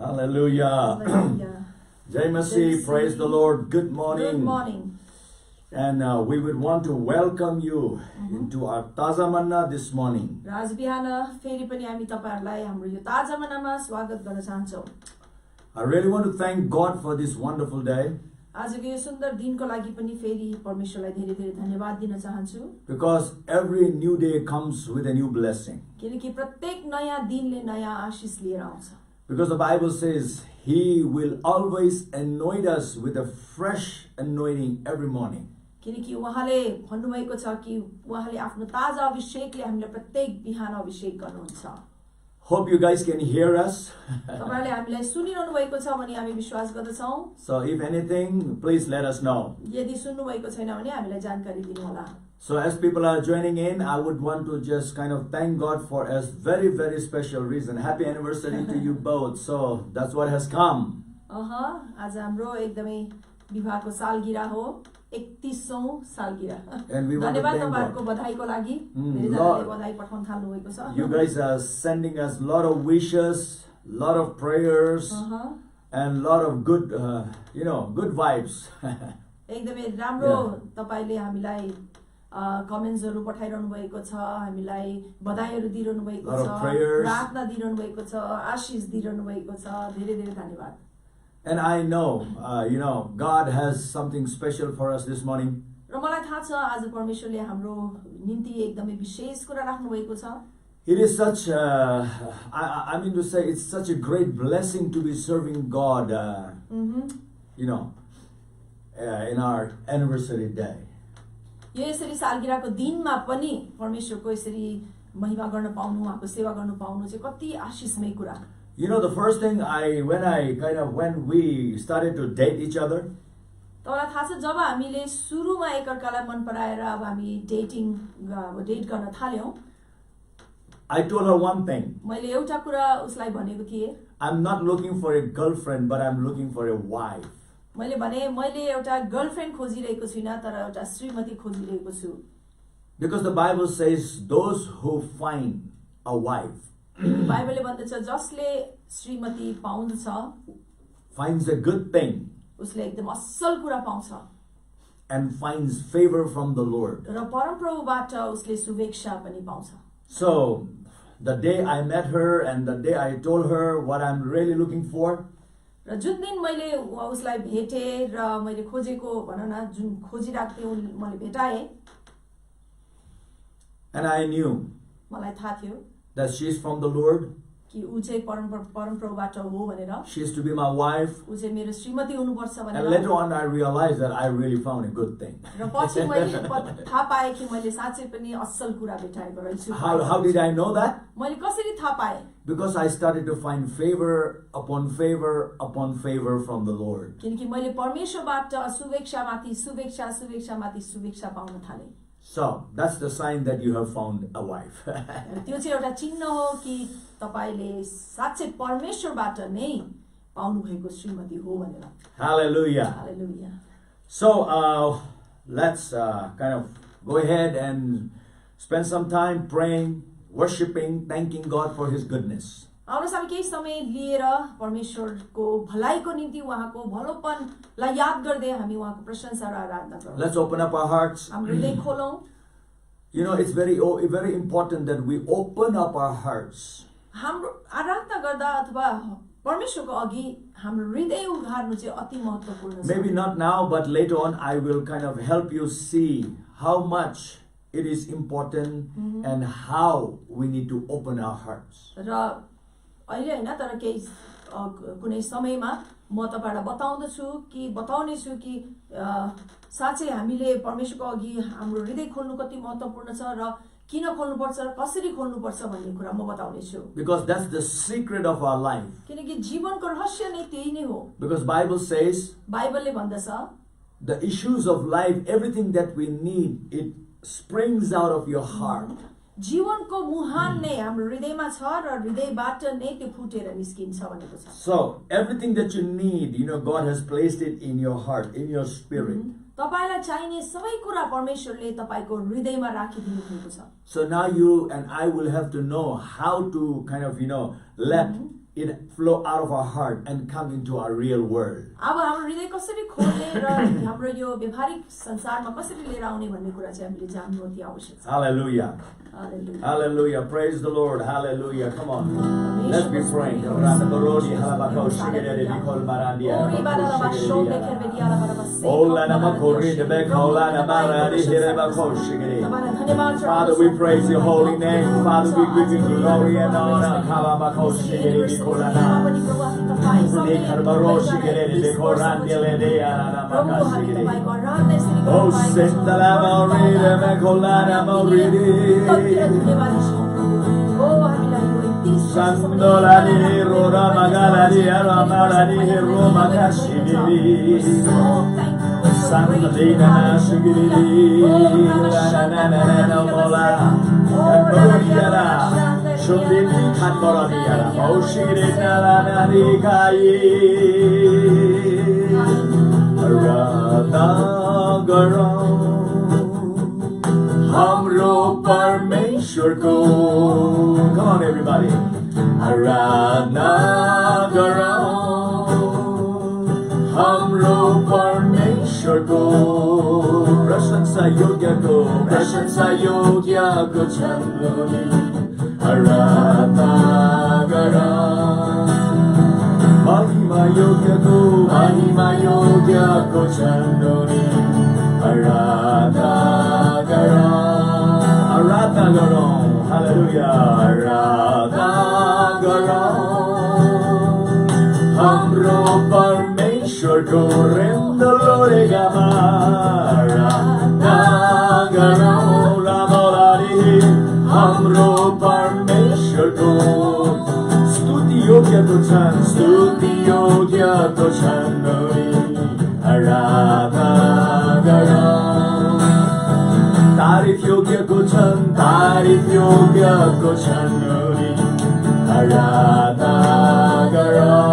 Hallelujah. Hallelujah. Jai Masih, praise the Lord. Good morning. Good morning. And we would want to welcome you into our Taza Manna this morning. र आज बिहान फेरि पनि हामी तपाईहरुलाई हाम्रो यो ताजा मनामा स्वागत गर्न चाहन्छौं। I really want to thank God for this wonderful day आजको यो सुन्दर दिनको लागि पनि फेरि परमेश्वरलाई धेरै धेरै धन्यवाद दिन चाहन्छु। because every new day comes with a new blessing. किनकि प्रत्येक नयाँ दिनले नयाँ आशिष लिएर आउँछ। Because the Bible says He will always anoint us with a fresh anointing every morning. किनकि उहाँले भन्नुभएको छ कि उहाँले आफ्नो ताजा अभिषेकले हामीलाई प्रत्येक बिहान अभिषेक गर्नुहुन्छ। Hope you guys can hear us. तपाईहरुले हामीलाई सुनिरहनु भएको छ भने हामी विश्वास गर्दछौं। So if anything, please let us know. यदि सुन्नु भएको छैन भने हामीलाई जानकारी दिनु होला। So as people are joining in, I would want to just kind of thank God for a very, very special reason. Happy anniversary to you both. So that's what has come. आज हाम्रो एकदमै विवाहको सालगिरह हो, 31औं सालगिरह। And we want to धन्यवाद thank तपाईहरुको God. बधाईको लागि। Lord. धेरैजनाले बधाई पठाउन थाल्नु भएको छ। You guys are sending us a lot of wishes, lot of prayers, and lot of good, good vibes. एकदमै राम्रो तपाईले हामीलाई कमेन्ट्सहरु पठाइरहनु भएको छ, हामीलाई बधाईहरु दिइरहनु भएको Lot of छ, prayers. प्रार्थना दिइरहनु भएको छ, आशीष दिइरहनु भएको छ। धेरै धेरै धन्यवाद। And I know, God has something special for us this morning. र मलाई थाहा छ आज परमेश्वरले हाम्रो निम्ति एकदमै विशेष कुरा राख्नु भएको छ। It is such, I mean to say, it's such a great blessing to be serving God, in our anniversary day. यो यसरी सालगिरहको दिनमा पनि परमेश्वरको यसरी महिमा गर्न पाउनु, उहाँको सेवा गर्न पाउनु चाहिँ कति आशीषमय कुरा। The first thing when we started to date each other, तपाईलाई थाहा छ जब हामीले सुरुमा एकअर्कालाई मन पराएर अब हामी डेट गर्न थाल्यौं, I told her one thing. मैले एउटा कुरा उसलाई भनेको थिए। I'm not looking for a girlfriend, but I'm looking for a wife. मैले भने मैले एउटा गर्लफ्रेन्ड खोजिरहेको छुइनँ तर एउटा श्रीमती खोजिरहेको छु। Because the Bible says those who find a wife बाइबलले भन्दछ जसले श्रीमती पाउँछ finds a good thing उसले एकदम असल कुरा पाउँछ and finds favor from the Lord. र परमप्रभुबाट उसले शुभेच्छा पनि पाउँछ। So the day I met her and the day I told her what I'm really looking for, र जुन दिन मैले उसलाई भेटे र मैले खोजेको भनौं न जुन खोजिरहेको थिएँ मैले भेटाएँ, and I knew मलाई थाहा थियो that she's from the Lord. कि उ चाहिँ परमप्रभुबाट हो भनेर, She is to be my wife. उ चाहिँ मेरो श्रीमती हुनुपर्छ And भनेर। later on I realized that I really found a good thing. र पछि मैले थाहा पाएँ कि मैले साँच्चै पनि असल कुरा भेटाएको रहेछु। How did I know that? मैले कसरी थाहा पाएँ? Because I started to find favor upon favor upon favor from the Lord. किनकि मैले परमेश्वरबाट शुभेच्छामाथि शुभेच्छा शुभेच्छामाथि शुभेच्छा पाउन थालेँ। So that's the sign that you have found a wife. त्यो चाहिँ एउटा चिन्ह हो कि तपाईले साच्चै परमेश्वरबाट नै पाउनु भएको श्रीमती हो भनेर। Hallelujah. Hallelujah. So let's kind of go ahead and spend some time praying, worshiping, thanking God for His goodness. आउनुहोस् हामी केही समय लिएर परमेश्वरको भलाइको निम्ति उहाँको भलोपनलाई याद गर्दै हामी उहाँको प्रशंसा र आराधना गरौँ। Let's open up our hearts. हाम्रो हृदय खोलौं। It's very important that we open up our hearts. हाम्रो आराधना गर्दा अथवा परमेश्वरको अघि हाम्रो हृदय उघार्नु चाहिँ अति महत्त्वपूर्ण छ। Maybe not now, but later on I will kind of help you see how much it is important and how we need to open our hearts. र अहिले हैन तर केही कुनै समयमा म तपाईहरुलाई बताउने छु कि साच्चै हामीले परमेश्वरको अघि हाम्रो हृदय खोल्नु कति महत्त्वपूर्ण छ र किन खोल्नु पर्छ र कसरी खोल्नु पर्छ भन्ने कुरा म बताउने छु। Because that's the secret of our life. किनकि जीवनको रहस्य नै त्यही नै हो। Because Bible says बाइबलले भन्दछ the issues of life, everything that we need, it springs out of your heart. जीवनको मुहान नै हाम्रो हृदयमा छ र हृदयबाट नै त्यो फुटेर निस्किन्छ भनेको छ। So everything that you need, God has placed it in your heart, in your spirit. तपाईलाई चाहिने सबै कुरा परमेश्वरले तपाईको हृदयमा राखिदिनु भएको छ। So now you and I will have to know how to kind of, let it flow out of our heart and come into our real world. अब हाम्रो हृदय कसरी खोल्ने र हाम्रो यो व्यवहारिक संसारमा कसरी लिएर आउने भन्ने कुरा चाहिँ हामीले जान्नु अति आवश्यक छ। Hallelujah. Hallelujah. Hallelujah. Praise the Lord. Hallelujah. Come on. Let's be praying. Oh, Father, we praise your holy name. Father, we give you glory and honor. Oh, Sandolani Rora Magalani Aramalani Roma Kashiri Sandalina Shigiri Nana Mola Kanoriara Shundini Kanboraniara Moshiri Nalani Kai Radha Garam Hamro Parmeshwar ko. Come on, everybody. Aradhana Garam Hamro Parmeshwar ko. Prashansa Yogya ko Chandoni. Aradhana Garam Mahima Yogya ko Chandoni. Aradhana Garam, hallelujah, Aradhana Garam, Hamro Parmeshwar ko Rendolore Gama, Aradhana Garam, Ramolari, Hamro Parmeshwar ko, Stuti Yogya ko Chandoni, Aradhana Garam. Tarif Yogya ko Chandoni, Aradhana Garam.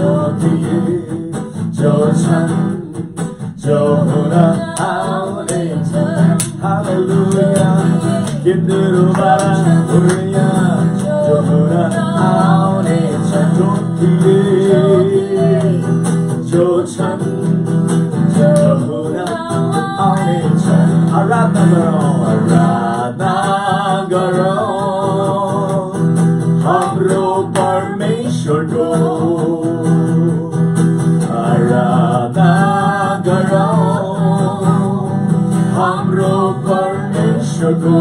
Jyotiye, Jochan, Johuna, Hallelujah. Kinderu bara, Uriya, Johuna, Jyotiye, Jochan, Johuna, Aradhana Garam, Hamro Parmeshwar ko. Aradhana Garam, Hamro Parmeshwar ko.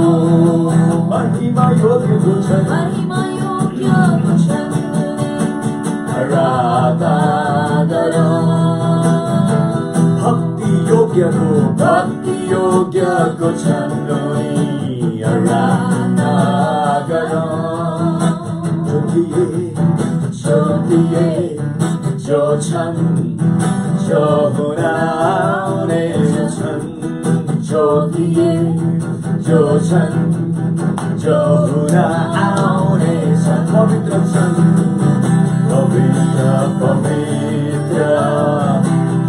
Mahima Yogya ko Chandoni. Aradhana Garam. Bhakti Yogya ko Chandoni, Aradhana Garam. Jyotiye, Jochan, Johuna, Chan. Jyotiye, Jochan, Johuna, Chan. Pavitra Chan, Pavitra.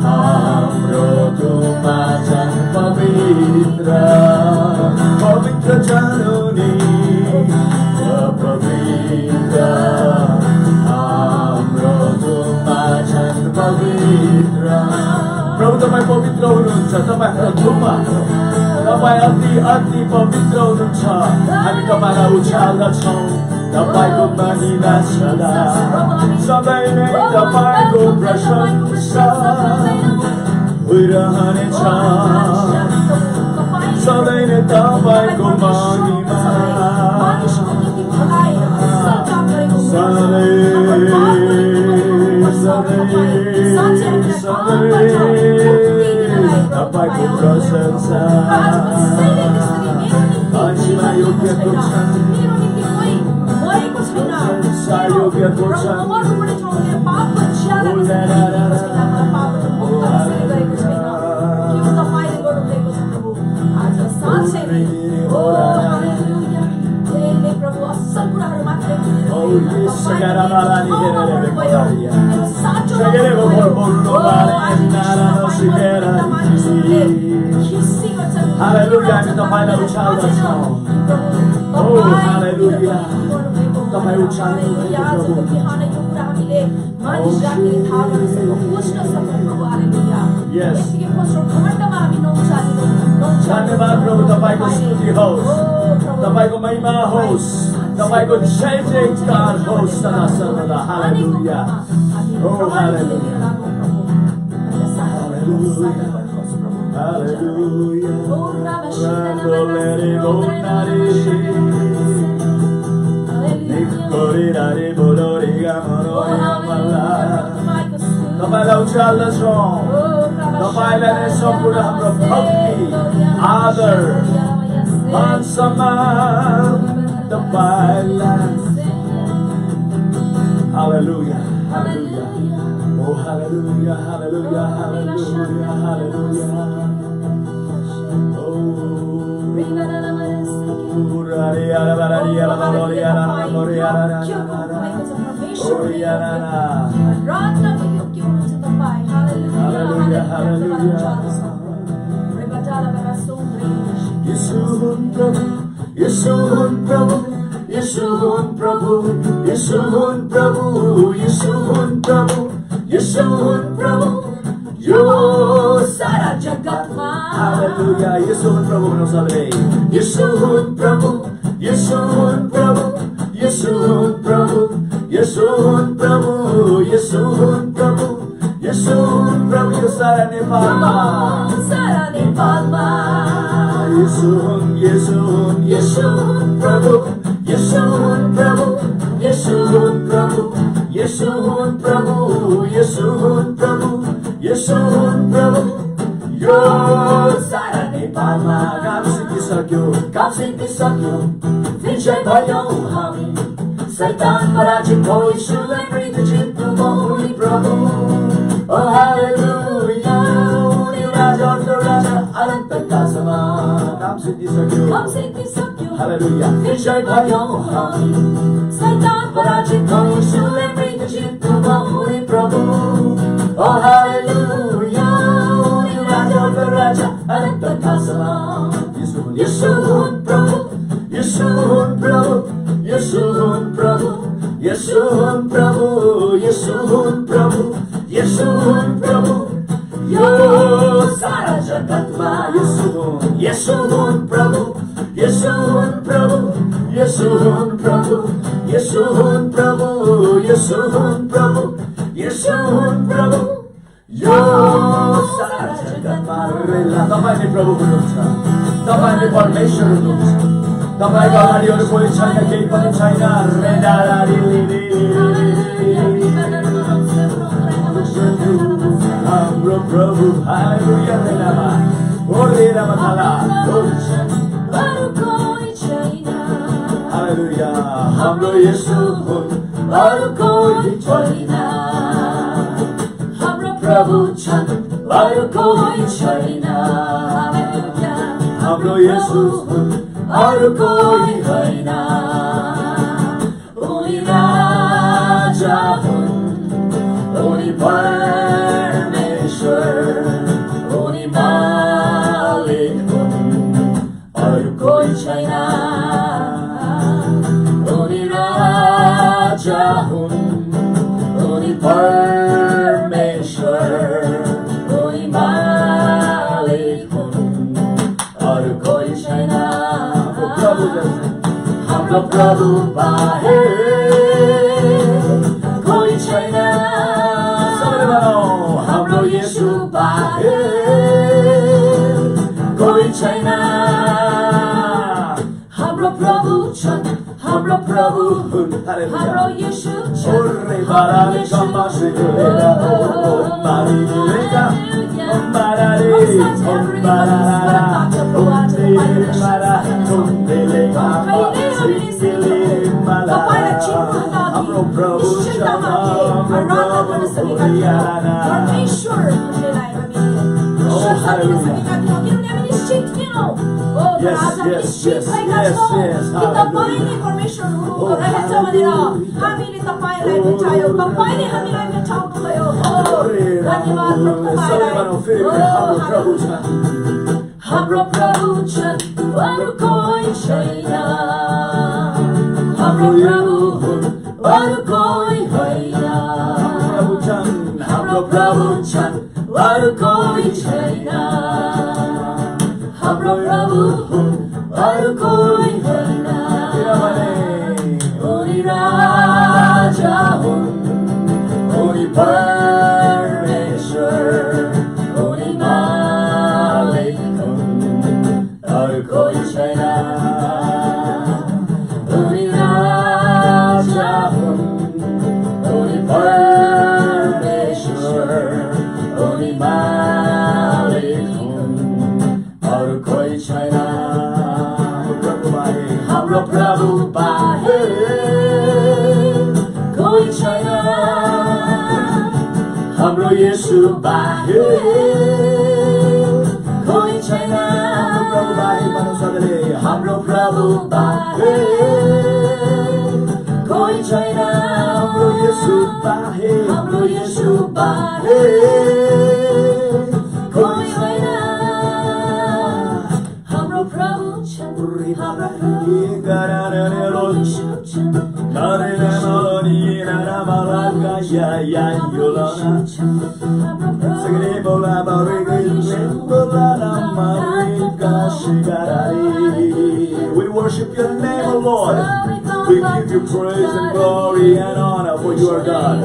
Hamro Tumajan Pavitra Chandoni, Pavitra Hamro Tumajan Pavitra. Prabhu तपाईं पवित्र हुनुहुन्छ, तपाईं हाम्रो धुमा, तपाईं अति पवित्र हुनुहुन्छ। हामी तपाईंलाई उछाल्दछौँ, तपाईंको महिमा सदा सधैँ नै तपाईंको प्रशंसा भइरहनेछ। सधैँ नै तपाईंको महिमा तपाईंको प्रशंसा महिमा योग्य को Hallelujah, kita final ucapkan. Oh, hallelujah. तपाईँ उचाल्नु भएको आजको प्रभु। बिहान यो कुरा हामीले मानिस जातिले थाहा गर्न सक्छौँ, बुझ्न सक्छौँ प्रभु। हालेलुया। Yes. यतिकै होस् र घमण्डमा हामी नउचालिनु, धन्यवाद प्रभु, तपाईँको स्तुति होस्, तपाईँको महिमा होस्, तपाईँको जय जयकार होस् सदा सर्वदा। हालेलुया। Oh, hallelujah. Hallelujah. तपाईँलाई उचाल्दछौँ, तपाईँलाई नै सम्पूर्ण हाम्रो भक्ति, आदर, मान सम्मान तपाईँलाई। Hallelujah. Hallelujah. Oh, hallelujah, hallelujah, hallelujah, hallelujah. Hallelujah, hallelujah. Yeshun Prabhu, Yeshun Prabhu, Yeshun Prabhu, Yeshun Prabhu, Yeshun Prabhu, Yeshun Prabhu, Yo Sara Jagatma. Hallelujah, Yeshun Prabhu no sabe. Yeshun Prabhu, Yeshun Prabhu, Yeshun Prabhu, Yeshun Prabhu, Yeshun Prabhu, Yeshun Prabhu, Sara Nepalma, Sara Nepalma. Yeshun, Yeshun, Yeshun Prabhu, Yeshun Prabhu, Yeshun Prabhu, Yeshun Prabhu, Yeshun Prabhu, Yeshun Prabhu, Yo Sara Nepalma. काम सिद्धिसक्यो, विजय भयो हामी, शैतान पराजित भयो, यीशुलाई मृत जित्नुभयो उनी प्रभु। Oh hallelujah, उनी राजाको राजा अनन्तका समान। काम सिद्धिसक्यो, hallelujah, विजय भयो हामी, शैतान पराजित भयो, यीशुलाई मृत जित्नुभयो उनी प्रभु। Oh hallelujah, उनी राजाको राजा अनन्तका समान। Yeshun Prabhu, Yeshun Prabhu, Yeshun Prabhu, Yeshun Prabhu, Yeshun Prabhu, Yeshun Prabhu, Yo Sara Jagatma. Yeshun, Yeshun Prabhu, Yeshun Prabhu, Yeshun Prabhu, Yeshun Prabhu, Yeshun Prabhu, Yeshun Prabhu, Yo Sara Jagatma. तपाईँले प्रभु हुनुहुन्छ, तपाईँले परमेश्वर हुनुहुन्छ, तपाईँको अगाडि अरू कोही छैन, केही पनि छैन। हाम्रो प्रभु, हालेलुया, रेलामा ओ रेलामा थाला, हालेलुया, हाम्रो येशू हुन्, अरू कोही छैन। हाम्रो प्रभु छन्, अरू कोही छैन। हाम्रो येशू हुन्, अरू कोही होइन। उनी राजा हुन्, उनी परमेश्वर, उनी मालिक हुन्, अरू कोही छैन। उनी राजा हुन्, उनी परमेश्वर, उनी मालिक हुन्, अरू कोही छैन। हाम्रो प्रभु बाहेक कोही छैन। हाम्रो येशू बाहेक कोही छैन। हाम्रो प्रभु छन्, हाम्रो प्रभु हुन्, हाम्रो येशू छन्। हाम्रो प्रभु हाम्रो प्रभु छन्, अरू कोही छैन। हाम्रो प्रभु अरू कोही होइन प्रभु छन् हाम्रो प्रभु छन् अरू कोही छैन हाम्रो प्रभु हुन् अरू कोही होइन किनभने उनी राजा हुन् उनी परमेश्वर उनी मालिक हुन् अरू कोही छैन उनी राजा हुन् उनी परमेश्वर उनी मालिक हुन् अरू कोही छैन हाम्रो प्रभु बाहेक कोही छैन हाम्रो येशू बाहेक कोही छैन प्रभु बाहेक भनौँ सबैले हाम्रो प्रभु बाहेक कोही छैन हाम्रो येशू बाहेक हाम्रो येशू बाहेक कोही छैन हाम्रो प्रभु छन् हाम्रो प्रभु येशू छन् We worship your name, O Lord. We give you praise and glory and honor, for you are God.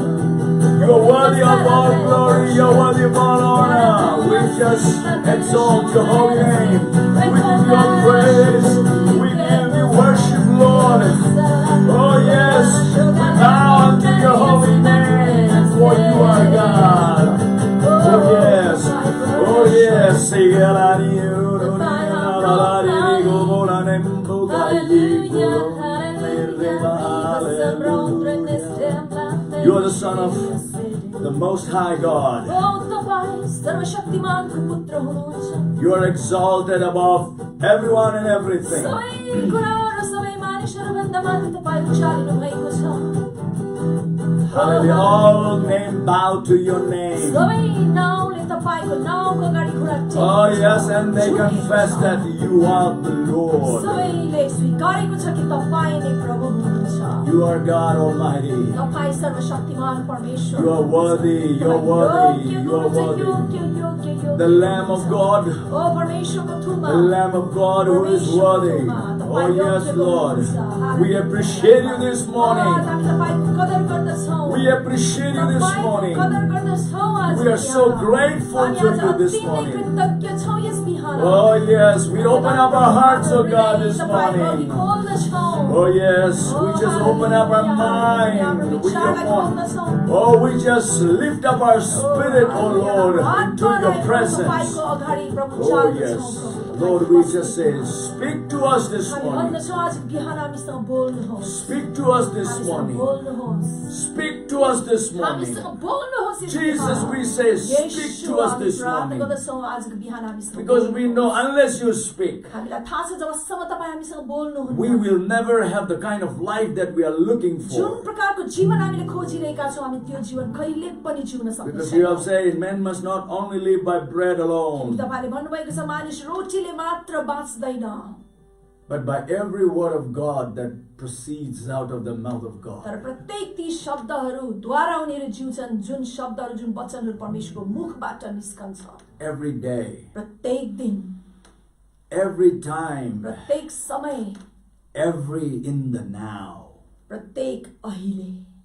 You are worthy of all glory, you are worthy of all honor. We just exalt your holy name. We give you praise. We give you worship, Lord. Oh yes, we bow unto your holy name, for you are God. Oh yes, oh yes. You are the Son of the Most High God. You are exalted above everyone and everything. Hallelujah. All men bow to your name. Oh yes, and they confess that you are the Lord. You are God Almighty. You are worthy, you are worthy, you are worthy. The Lamb of God, the Lamb of God who is worthy. Oh yes, Lord. We appreciate you this morning. We appreciate you this morning. We are so grateful to you this morning. Oh yes, we open up our hearts, oh God, this morning. Oh yes, we just open up our mind with your one. Oh, we just lift up our spirit, oh Lord, into your presence. Oh yes, Lord, we just say, speak to us this morning. Speak to us this morning. Speak to us this morning. Jesus, we say, speak to us this morning. Because we know unless you speak, we will never have the kind of life that we are looking for. Because you have said, man must not only live by bread alone, but by every word of God that proceeds out of the mouth of God. Every day, every time, every in the now,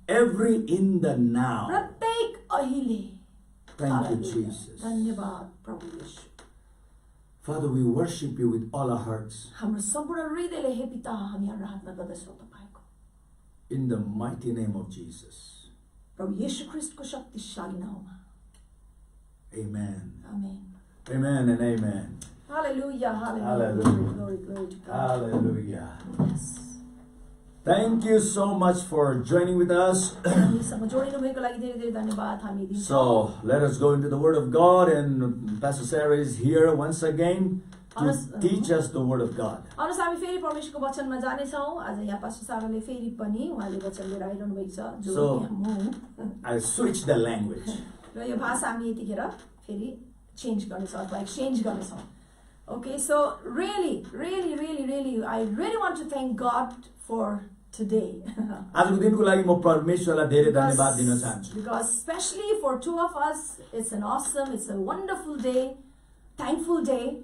every in the now. Thank you, Jesus. Father, we worship you with all our hearts. In the mighty name of Jesus. Amen. Amen. Amen and amen. Hallelujah. Hallelujah. Hallelujah. Glory to God. Hallelujah. Yes. Thank you so much for joining with us. So let us go into the Word of God, and Pastor Sarah is here once again to teach us the Word of God. So I switch the language. Okay, so really, I really want to thank God for today. आजको दिनको लागि म परमेश्वरलाई धेरै धन्यवाद दिन चाहन्छु. Because especially for two of us, it's an awesome, it's a wonderful day, thankful day.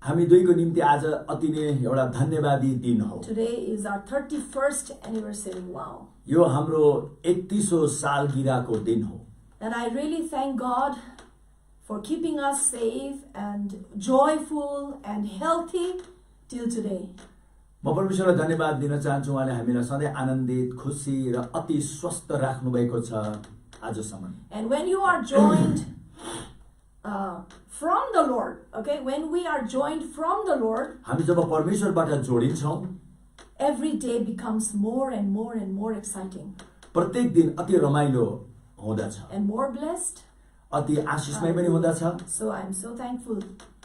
हामी दुईको निम्ति आज अति नै एउटा धन्यवादी दिन हो. Today is our 31st anniversary. Wow. यो हाम्रो 31औं सालगिराको दिन हो. And I really thank God for keeping us safe and joyful and healthy till today. म परमेश्वरलाई धन्यवाद दिन चाहन्छु. उहाँले हामीलाई सधैँ आनन्दित, खुसी र अति स्वस्थ राख्नु भएको छ आजसम्म. And when you are joined from the Lord, okay, when we are joined from the Lord, हामी जब परमेश्वरबाट जोडिन्छौं, every day becomes more and more and more exciting. प्रत्येक दिन अति रमाइलो हुँदछ. And more blessed. अति आशिषमय पनि हुँदछ. So I am so thankful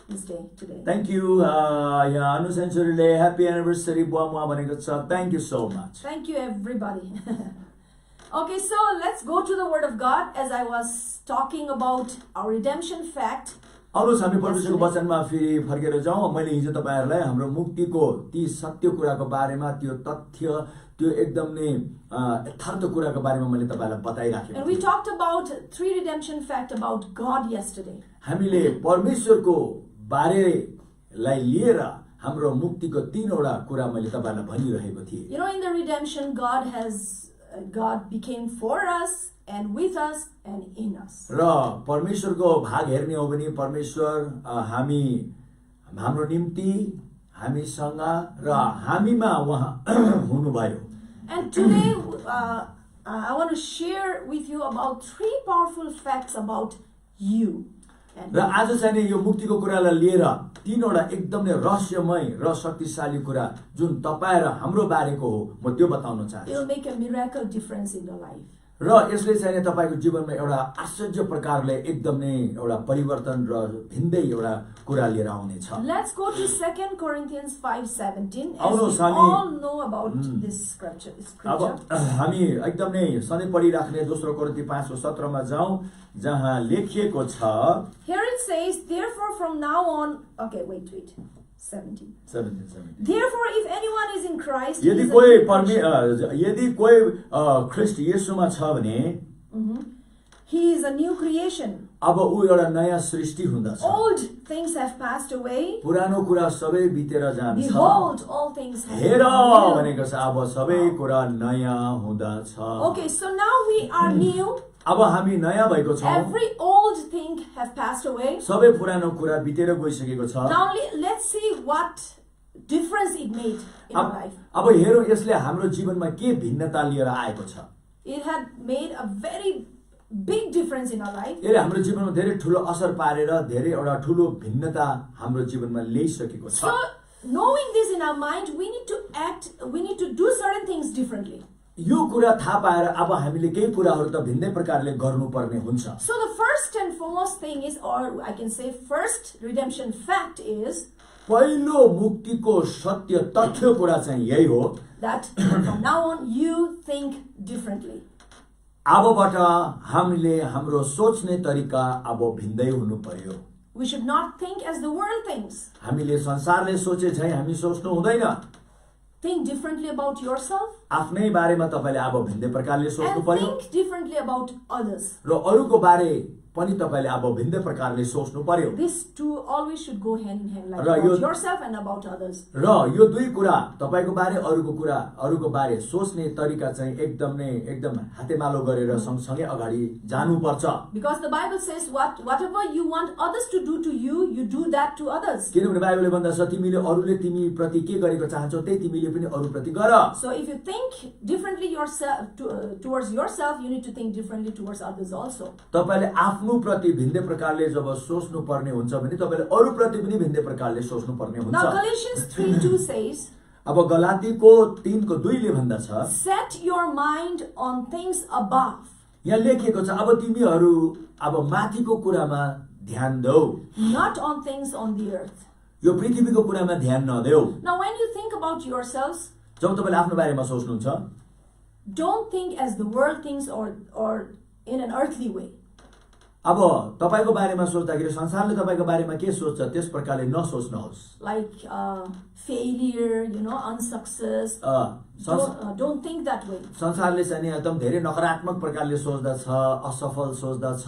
this day today. Thank you. यहाँ अनुसेन्चुरीले happy anniversary बुवा मुवा भनेको छ. Thank you so much. Thank you everybody. Okay, so let's go to the Word of God as I was talking about our redemption fact. आउनुहोस् हामी परमेश्वरको वचनमा फेरि फर्केर जाउँ. मैले हिजो तपाईहरुलाई हाम्रो मुक्तिको ती सत्य कुराको बारेमा, त्यो तथ्य, त्यो एकदम नै यथार्थ कुराको बारेमा मैले तपाईहरुलाई बताइराखेको And we talked about 3 redemption fact about God yesterday. हामीले परमेश्वरको बारेलाई लिएर हाम्रो मुक्तिको 3 वटा कुरा मैले तपाईहरुलाई भनिरहेको थिएँ. You know, in the redemption, God became for us and with us and in us. र परमेश्वरको भाग हेर्ने हो भने परमेश्वर हाम्रो निम्ति, हामीसँग र हामीमा उहाँ हुनुभयो. And today I want to share with you about 3 powerful facts about you. र आज चाहिँ यो मुक्तिको कुरालाई लिएर 3 वटा एकदमै रहस्यमय र शक्तिशाली कुरा जुन तपाईं र हाम्रो बारेको हो, म त्यो बताउन चाहन्छु. It will make a miracle difference in your life. र यसले चाहिँ तपाईको जीवनमा एउटा आश्चर्य प्रकारले एकदमै एउटा परिवर्तन र भिन्दै एउटा कुरा लिएर आउनेछ. Let's go to 2 Corinthians 5:17. As we all know about this scripture. अब हामी एकदमै सधैँ पढिराख्ने 2 कोरिन्थी 5:17 मा जाउँ, जहाँ लेखिएको छ. Here it says, therefore from now on, okay, wait. 17. Therefore, if anyone is in Christ, यदि कोही ख्रीष्ट येशूमा छ भने he is a new creation. अब ऊ एउटा नयाँ सृष्टि हुँदछ. Old things have passed away. पुरानो कुरा सबै बितेर जान्छ. Behold, all things have हेर भनेको छ, अब सबै कुरा नयाँ हुँदछ. Okay, so now we are new. अब हामी नयाँ भएको छौं. Every old thing have passed away. सबै पुरानो कुरा बितेर गइसकेको छ. Now let's see what difference it made in our life. अब हेरौँ यसले हाम्रो जीवनमा के भिन्नता लिएर आएको छ. It had made a very big difference in our life. यसले हाम्रो जीवनमा धेरै ठूलो असर पारेर धेरै एउटा ठूलो भिन्नता हाम्रो जीवनमा ल्याइसकेको छ. So knowing this in our mind, we need to do certain things differently. यो कुरा थाहा पाएर अब हामीले केही कुराहरू त भिन्दै प्रकारले गर्नुपर्ने हुन्छ. So the first and foremost thing is, or I can say first redemption fact is, पहिलो मुक्तिको सत्य तथ्य कुरा चाहिँ यही हो, that from now on you think differently. अबबाट हामीले हाम्रो सोच्ने तरिका अब भिन्दै हुनु पर्यो. We should not think as the world thinks. हामीले संसारले सोचे झै हामी सोच्नु हुँदैन. Think differently about yourself. आफ्नै बारेमा तपाईले अब भिन्दै प्रकारले सोच्नु पर्यो. And think differently about others. र अरूको बारे पनि तपाईले अब भिन्दै प्रकारले सोच्नु पर्यो. These two always should go hand in hand, like about yourself and about others. र यो दुई कुरा तपाईको बारे अरूको बारे सोच्ने तरिका चाहिँ एकदम हातेमालो गरेर सँगसँगै अगाडि जानुपर्छ. Because the Bible says whatever you want others to do to you, you do that to others. किनभने बाइबलले भन्दछ तिमीले अरूले तिमी प्रति के गरेको चाहन्छौ त्यही तिमीले पनि अरू प्रति गर. So if you think differently yourself towards yourself, you need to think differently towards others also. तपाईले आफ्नो प्रति भिन्दै प्रकारले जब सोच्नु पर्ने हुन्छ भने तपाईले अरू प्रति पनि भिन्दै प्रकारले सोच्नु पर्ने हुन्छ. Now Galatians 3:2 says, अब गलातीको 3:2 ले भन्दछ, set your mind on things above. यहाँ लेखिएको छ अब तिमीहरू अब माथिको कुरामा ध्यान देऊ, not on things on the earth. यो पृथ्वीको कुरामा ध्यान नदेऊ. Now when you think about yourselves, जब तपाईले आफ्नो बारेमा सोच्नुहुन्छ, don't think as the world thinks or in an earthly way. अब तपाईको बारेमा सोच्दाखेरि संसारले तपाईको बारेमा के सोच्छ त्यस प्रकारले नसोच्नुहोस्. Like failure, unsuccess. Don't think that way. संसारले चाहिँ नि एकदम धेरै नकारात्मक प्रकारले सोच्दछ, असफल सोच्दछ,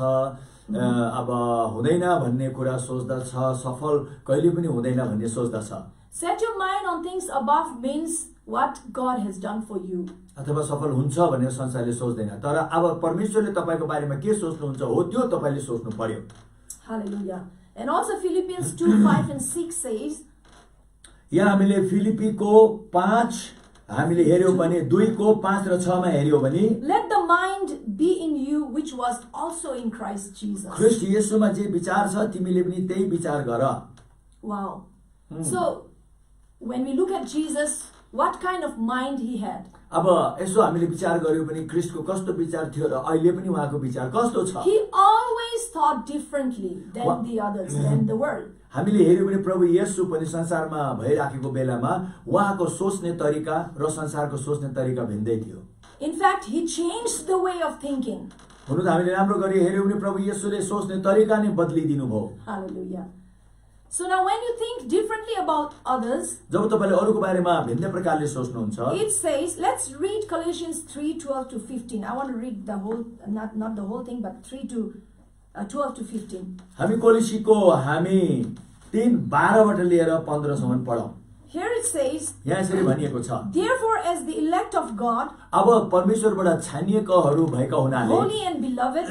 अब हुँदैन भन्ने कुरा सोच्दछ, सफल कहिले पनि हुँदैन भन्ने सोच्दछ. Set your mind on things above means what God has done for you. अथवा सफल हुन्छ भनेर संसारले सोच्दैन. तर अब परमेश्वरले तपाईको बारेमा के सोच्नुहुन्छ हो त्यो तपाईले सोच्नु पर्यो. Hallelujah. And also Philippians 2:5-6 says, यहाँ हामीले फिलिपीको 5 हामीले हेर्यौं भने 2 को 5 र 6 मा हेर्यौं भने let the mind be in you which was also in Christ Jesus. ख्रीष्ट येशूमा जे विचार छ तिमीले पनि त्यही विचार गर. Wow. So when we look at Jesus, what kind of mind he had? अब यसो हामीले विचार गर्यौं पनि ख्रीष्टको कस्तो विचार थियो र अहिले पनि उहाँको विचार कस्तो छ. He always thought differently than the others, than the world. हामीले हेर्यौं भने प्रभु येशू पनि संसारमा भइराखेको बेलामा उहाँको सोच्ने तरिका र संसारको सोच्ने तरिका भिन्दै थियो. In fact, he changed the way of thinking. हुन त हामीले राम्रो गरी हेर्यौं भने प्रभु येशूले सोच्ने तरिका नै बदलिदिनु भयो. Hallelujah. So now when you think differently about others, जब तपाईले अरूको बारेमा भिन्न प्रकारले सोच्नुहुन्छ, it says, let's read Colossians 3:12-15. I want to read the whole, not the whole thing, but 12-15. हामी कोलोसीको हामी 3:12 बाट लिएर 15 सम्म पढौं. Here it says, यहाँ यसरी भनिएको छ, therefore as the elect of God, अब परमेश्वरबाट छानिएकाहरू भएका हुनाले holy and beloved,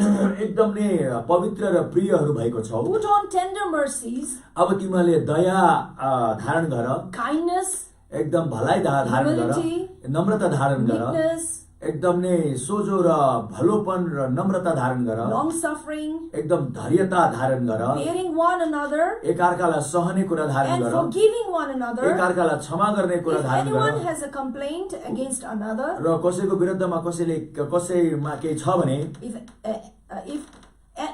एकदम नै पवित्र र प्रियहरू भएको छौ. put on tender mercies, अब तिमीले दया धारण गर, kindness, एकदम भलाइ धारण गर, humility, नम्रता धारण गर, meekness, एकदम नै सोझो र भलोपन र नम्रता धारण गर, long suffering, एकदम धैर्यता धारण गर, bearing one another, एकअर्कालाई सहने कुरा धारण and गर, forgiving one another. एकअर्कालाई क्षमा गर्ने कुरा If धारण anyone गर. has a complaint against another, र कसैको विरुद्धमा कसैमा केही छ भने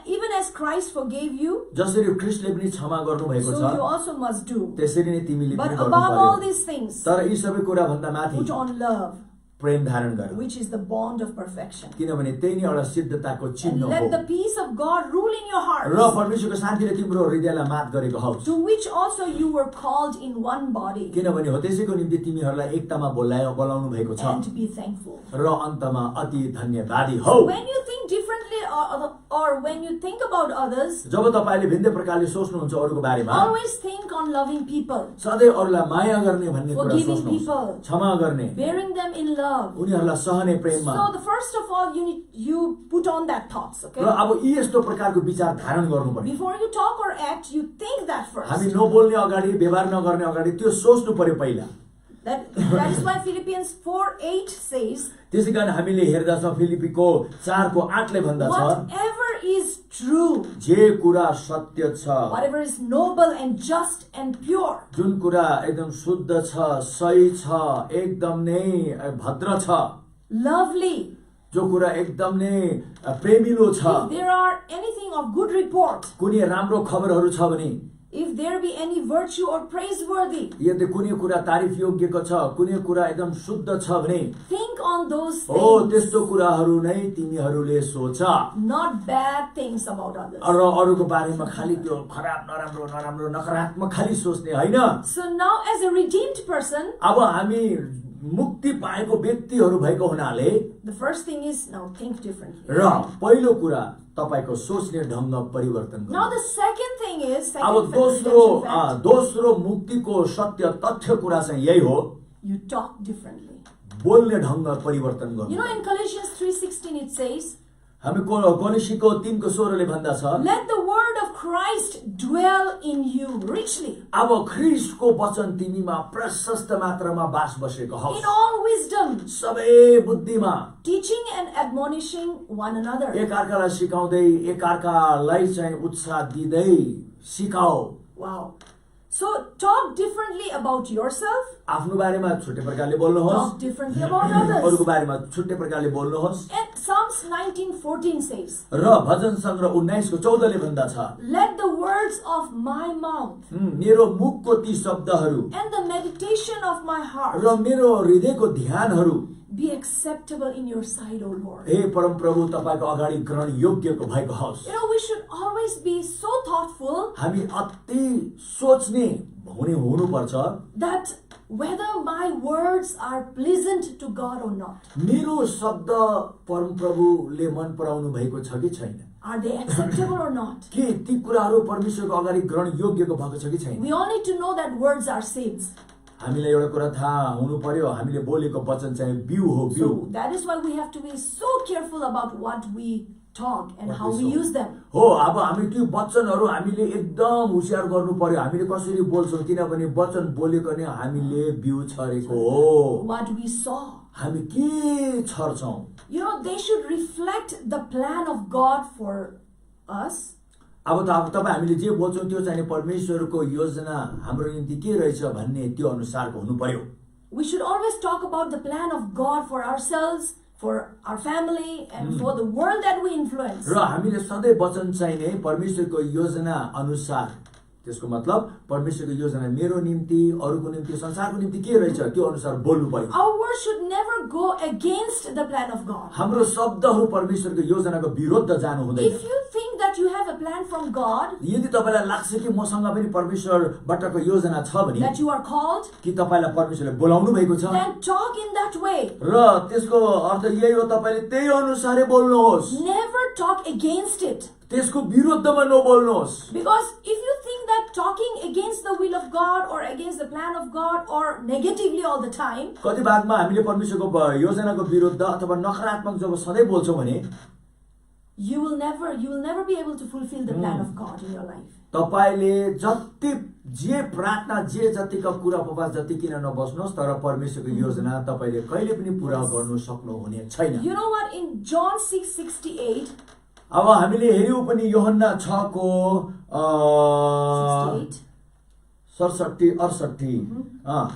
even as Christ forgave you, जसरी ख्रीष्टले पनि क्षमा गर्नु भएको so you छ also must do. त्यसरी नै तिमीले But पनि गर्नु above all पर्यो. these things, तर यी सबै कुरा भन्दा माथि put on love, प्रेम धारण गर, which is the bond of perfection. किनभने त्यही नै एउटा सिद्धताको And चिन्ह let हो the peace of God rule in your र hearts, परमेश्वरको शान्तिले तिम्रो हृदयलाई मात गरेको होस्. to which also you were called in one body, किनभने हो त्यसैको निम्ति तिमीहरूलाई एकतामा बोलाउनु भएको छ and be thankful. र अन्तमा अति धन्यवादी हौ. When you think differently or when you think about others, जब तपाईले भिन्न प्रकारले सोच्नुहुन्छ अरूको बारेमा, always think on loving people, सधैँ अरूलाई माया गर्ने भन्ने कुरा forgiving सोच्नुहोस्, people, क्षमा गर्ने, bearing them in love. उनीहरूलाई सहने प्रेममा. So the first of all, you put on that thoughts, okay? र अब यी यस्तो प्रकारको विचार धारण गर्नुपर्छ. Before you talk or act, you think that first. हामी नबोल्ने अगाडि, व्यवहार नगर्ने अगाडि त्यो सोच्नु पर्यो पहिला. That is why Philippians 4:8 says, त्यसैकारण हामीले हेर्दछौँ फिलिपीको 4 को 8 ले भन्दछ, whatever is true, जे कुरा सत्य छ, whatever is noble and just and pure, जुन कुरा एकदम शुद्ध छ, सही छ, एकदम नै भद्र छ, lovely, जो कुरा एकदम नै प्रेमिलो छ, if there are anything of good report, कुनै राम्रो खबरहरू छ भने, if there be any virtue or praiseworthy, यदि कुनै कुरा तारिफ योग्यको छ, कुनै कुरा एकदम शुद्ध छ भने, think on those oh things, त्यस्तो कुराहरू नै तिमीहरूले सोच. not bad things about others. र अरूको बारेमा खाली त्यो खराब नराम्रो नकारात्मक खाली सोच्ने हैन. So now as a redeemed person, अब हामी मुक्ति पाएको व्यक्तिहरू भएको हुनाले the first thing is now think differently. र पहिलो कुरा तपाईको सोच्ने ढंग परिवर्तन Now गर्नु. the second thing is, अब second redemption fact, दोस्रो मुक्तिको सत्य तथ्य कुरा चाहिँ यही हो, you talk differently. बोल्ने ढंग परिवर्तन You गर्नु. know, in Colossians 3:16 it says, हामी कोलोसीको 3 को 16 ले भन्दछ, let the word of Christ dwell in you richly, अब ख्रीष्टको वचन तिमीमा प्रशस्त मात्रामा बास बसेको in होस्, all wisdom, सबै बुद्धिमा, teaching and admonishing one another. एकअर्कालाई सिकाउँदै एकअर्कालाई चाहिँ उत्साह दिँदै सिकाऊ. Wow. So talk differently about yourself, आफ्नो बारेमा छुट्टै प्रकारले बोल्नुहोस्, Talk differently about others. अरूको बारेमा छुट्टै प्रकारले बोल्नुहोस्। And Psalms 19:14 says, र भजन सङ्ग्रह 19:14 ले भन्दछ, let the words of my mouth मेरो मुखको ती शब्दहरू and the meditation of my heart र मेरो हृदयको ध्यानहरू be acceptable in your sight, O Lord. हे परम प्रभु तपाईको अगाडि ग्रहण योग्यको भएको होस्। You know, we should always be so thoughtful हामी अति सोच्ने हुनुपर्छ that whether my words are pleasant to God or not. मेरो शब्द परम प्रभुले मन पराउनु भएको छ कि छैन, Are they acceptable or not? के ती कुराहरू परमेश्वरको अगाडि ग्रहण योग्यको भएको छ कि छैन। We all need to know that words are seeds. हामीलाई एउटा कुरा थाहा हुनु पर्यो, हामीले बोलेको वचन चाहिँ बिउ हो, बिउ। So that is why we have to be so careful about what we talk and how we use them. हो, अब हामी त्यो वचनहरू हामीले एकदम होशियार गर्नु पर्यो, हामीले कसरी बोल्छौँ, किनभने वचन बोलेको नै हामीले बिउ छरेको हो। What we saw. हामी के छर्छौँ? You know, they should reflect the plan of God for us. अब तपाईँ हामीले जे बोल्छौँ त्यो चाहिँ परमेश्वरको योजना हाम्रो निम्ति के रहेछ भन्ने त्यो अनुसारको हुनु पर्यो। We should always talk about the plan of God for ourselves, for our family, and for the world that we influence. र हामीले सधैँ वचन चाहिँ नै परमेश्वरको योजना अनुसार, त्यसको मतलब परमेश्वरको योजना मेरो निम्ति, अरूको निम्ति, संसारको निम्ति के रहेछ त्यो अनुसार बोल्नु पर्यो। Our words should never go against the plan of God. हाम्रो शब्दहरू परमेश्वरको योजनाको विरुद्ध जानु हुँदैन। If you think that you have a plan from God, यदि तपाईलाई लाग्छ कि मसँग पनि परमेश्वरबाटको योजना छ भने, that you are called, कि तपाईलाई परमेश्वरले बोलाउनु भएको छ, then talk in that way. र त्यसको अर्थ यही हो, तपाईले त्यही अनुसारै बोल्नुहोस्, Never talk against it. त्यसको विरुद्धमा नबोल्नुहोस्। Because if you think that talking against the will of God or against the plan of God or negatively all the time, कति भागमा हामीले परमेश्वरको योजनाको विरुद्ध अथवा नकारात्मक जब सधैँ बोल्छौँ भने you will never be able to fulfill the plan of God in your life. तपाईले जति जे प्रार्थना जे जतिका कुरा उपवास जति किन नबस्नुहोस्, तर परमेश्वरको योजना तपाईले कहिले पनि पूरा गर्नु सक्नुहुने छैन। You know what, in John 6:68, अब हामीले हेर्यौं पनि यूहन्ना 6 को 67 68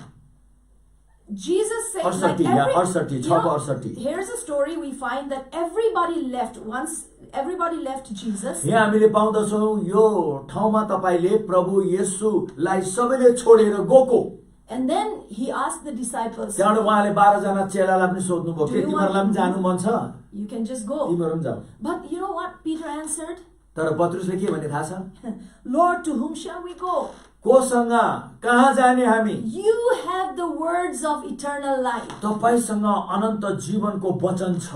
Jesus said, 68 या 68 6 को 68 here's a story we find that everybody left Jesus. यहाँ हामीले पाउँदछौं यो ठाउँमा तपाईले प्रभु येशूलाई सबैले छोडेर गएको। And then he asked the disciples, त्यहाँबाट उहाँले 12 जना चेलालाई पनि सोध्नुभयो, के तिमीहरुलाई पनि जानु मन छ? You can just go. तिमीहरु पनि जाऊ। But you know what Peter answered? तर पत्रुसले के भने थाहा छ? Lord, to whom shall we go? कोसँग कहाँ जाने हामी? You have the words of eternal life. तपाईसँग अनन्त जीवनको वचन छ।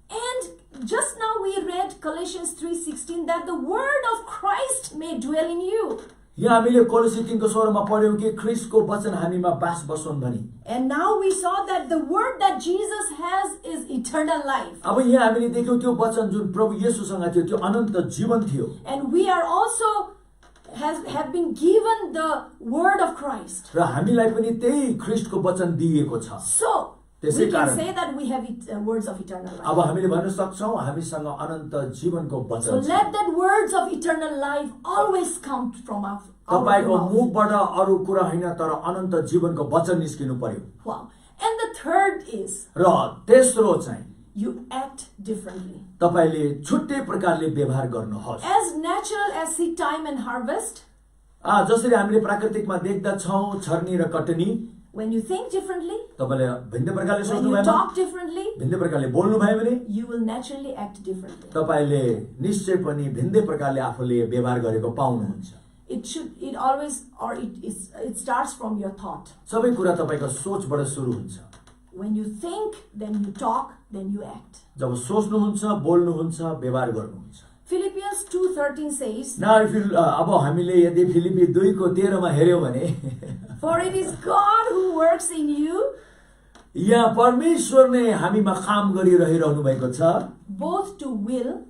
And just now we read Colossians 3:16 that the word of Christ may dwell in you. यहाँ हामीले कोलोसी 3 को 16 मा पढ्यौं कि ख्रीष्टको वचन हामीमा बास बसोन् भनी। And now we saw that the word that Jesus has is eternal life. अब यहाँ हामीले देख्यौं त्यो वचन जुन प्रभु येशूसँग थियो त्यो अनन्त जीवन थियो। And we are also have been given the word of Christ. र हामीलाई पनि त्यही ख्रीष्टको वचन दिएको छ। So we can say that we have words of eternal life. अब हामीले भन्न सक्छौं हामीसँग अनन्त जीवनको वचन छ। So let that words of eternal life always come from our तपाईको mouth. मुखबाट अरु कुरा हैन तर अनन्त जीवनको वचन निस्किनु पर्यो। Wow. And the third is र तेस्रो चाहिँ you act differently. तपाईले छुट्टै प्रकारले व्यवहार गर्नुहोस्। As natural as seed time and harvest. जसरी हामीले प्राकृतिकमा देख्दा छौं छर्नी र Katni. When you think differently, तपाईले भिन्न प्रकारले when सोच्नु you भएन, talk differently, भिन्न प्रकारले बोल्नु भयो भने you will naturally act differently. तपाईले निश्चय पनि भिन्दै प्रकारले आफूले व्यवहार गरेको पाउनुहुन्छ। It starts from your thought. सबै कुरा तपाईको सोचबाट सुरु हुन्छ। When you think, then you talk, then you act. जब सोच्नुहुन्छ, बोल्नुहुन्छ, व्यवहार गर्नुहुन्छ। Philippians 2:13 says, Now if you अब हामीले यदि फिलिपी 2 को 13 मा हेर्यौं भने for it is God who works in you, यहाँ परमेश्वर नै हामीमा काम गरिरहनु भएको छ, both to will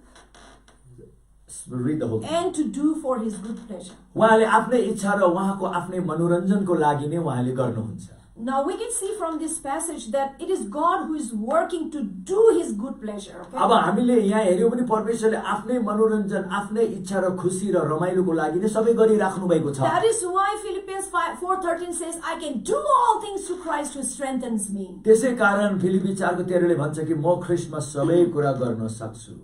read the whole thing. and to do for his good pleasure. उहाँले आफ्नै इच्छा र उहाँको आफ्नै मनोरञ्जनको लागि नै उहाँले गर्नुहुन्छ। Now we can see from this passage that it is God who is working to do his good pleasure. Okay? अब हामीले यहाँ हेर्यौं भने परमेश्वरले आफ्नै मनोरञ्जन, आफ्नै इच्छा र खुसी र रमाइलोको लागि नै सबै गरिराख्नु भएको छ। That is why Philippians 4:13 says, I can do all things through Christ who strengthens me. त्यसै कारण फिलिपी 4:13 ले भन्छ कि म ख्रीष्टमा सबै कुरा गर्न सक्छु।